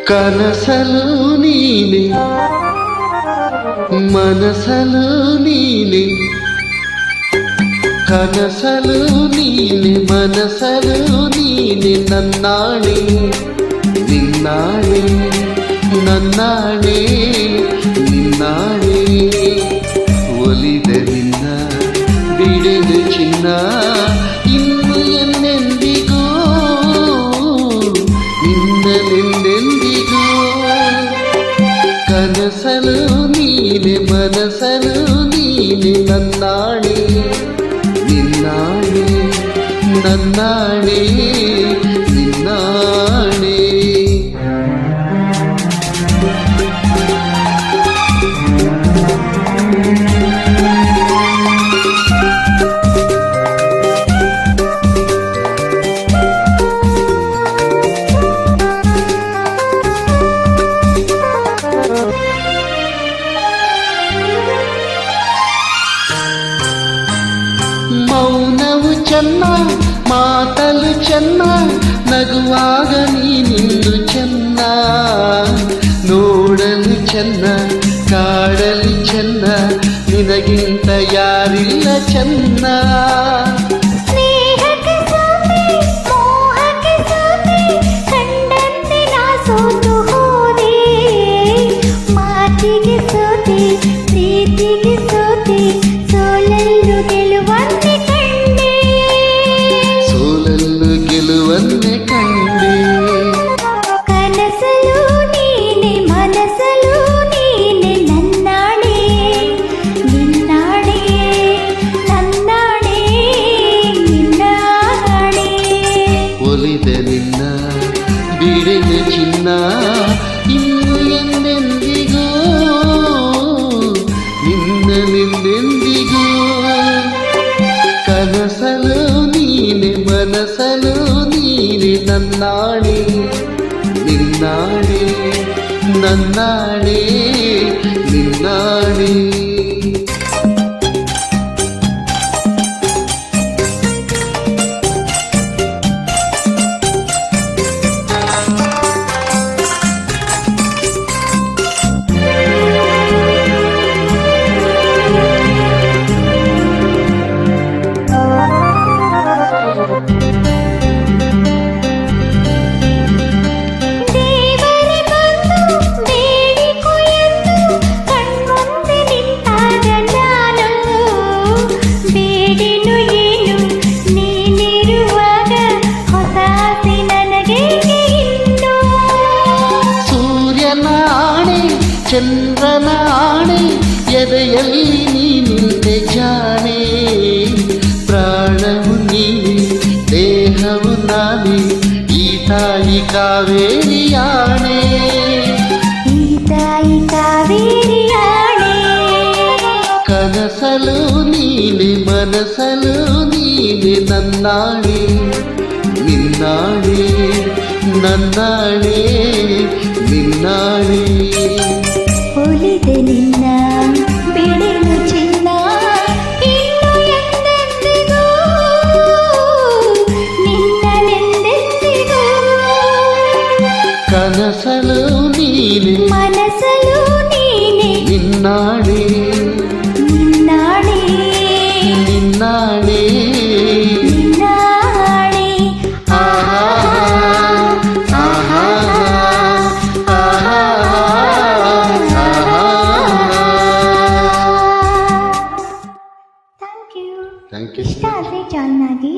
ಕನಸಲು ನೀನೆ ಮನಸಲು ನೀನೆ ಕನಸಲು ನೀನೆ ಮನಸಲು ನೀನೆ ನನ್ನಾಣೆ ನಿನ್ನಾಣೆ ನನ್ನಾಣೆ ನಿನ್ನಾಣೆ ಒಲಿದ ನಿನ್ನ ಬಿಡದ ಚಿನ್ನ ಇನ್ನು ಎನ್ನೆಂದಿಗೂ ನಿನ್ನನೆಂದೆಂದಿಗೂ ಕನಸಲು ನೀನೆ ಮನಸಲು ನೀನೆ ನನ್ನಾಣೆ ನಿನ್ನಾಣೆ ನನ್ನಾಣೆ ನಿನ್ನಾಣೆ ಮೌನವು ಚೆನ್ನ ಮಾತಲು ಚೆನ್ನ ನಗುವಾಗ ನೀನಿಂದು ಚೆನ್ನ ನೋಡಲು ಚೆನ್ನ ಕಾಡಲು ಚೆನ್ನ ನಿನಗಿಂತ ಯಾರಿಲ್ಲ ಚೆನ್ನ ಗೆಲುವನ್ನೇ ಕಂಡೆ ಕನಸಲು ನೀನೆ ಮನಸಲು ನೀನೆ ನನ್ನಾಣೆ ನಿನ್ನಾಣೆ ನನ್ನಾಣೆ ನಿನ್ನಾಣೆ ಒಲಿದ ನಿನ್ನ ಬಿಡಿದ ಚಿನ್ನ ಇನ್ನು ಎಂದೆಂದಿಗೂ ನಿನ್ನನೆಂದೆಂದಿಗೂ ಕನಸಲು ನೀನೆ ಮನಸಲು ನೀನೆ ನನ್ನಾಣೆ ನಿನ್ನಾಣೆ ನನ್ನಾಣೆ ನಿನ್ನಾಣೆ ಚಂದ್ರನ ಆಣೆ ಎದೆಯಲ್ಲಿ ನೀನಿಂದೆ ಜಾಣೆ ಪ್ರಾಣವು ನೀನೆ ದೇಹವು ನಾನೇ ಈ ತಾಯಿ ಕಾವೇರಿಯಾಣೆ ಈ ತಾಯಿ ಕಾವೇರಿಯಾಣೆ ಕನಸಲು ನೀನೆ ಮನಸಲು ನೀನೆ ನನ್ನಾಣೆ ನಿನ್ನಾಣೆ ನನ್ನಾಣೆ ನಿನ್ನಾಣೆ ಒಲಿದ ನಿನ್ನ ಬಿಡಲು ಚಿನ್ನ ಇನ್ನು ಎಂದೆಂದಿಗೂ ನಿನ್ನನೆಂದೆಂದಿಗೂ ಕನಸಲು ನೀನೆ ಮನಸಲು ನೀನೆ ನಿನ್ನಾಣೆ ನಿನ್ನಾಣೆ ನಿನ್ನಾಣೆ ನಿನ್ನಾಣೆ ಆಹಾ ಆಹಾ ಥ್ಯಾಂಕ್ ಯು ಥ್ಯಾಂಕ್ ಯು ಇಷ್ಟ ಆದರೆ ಜಾಯ್ನ್ ಆಗಿ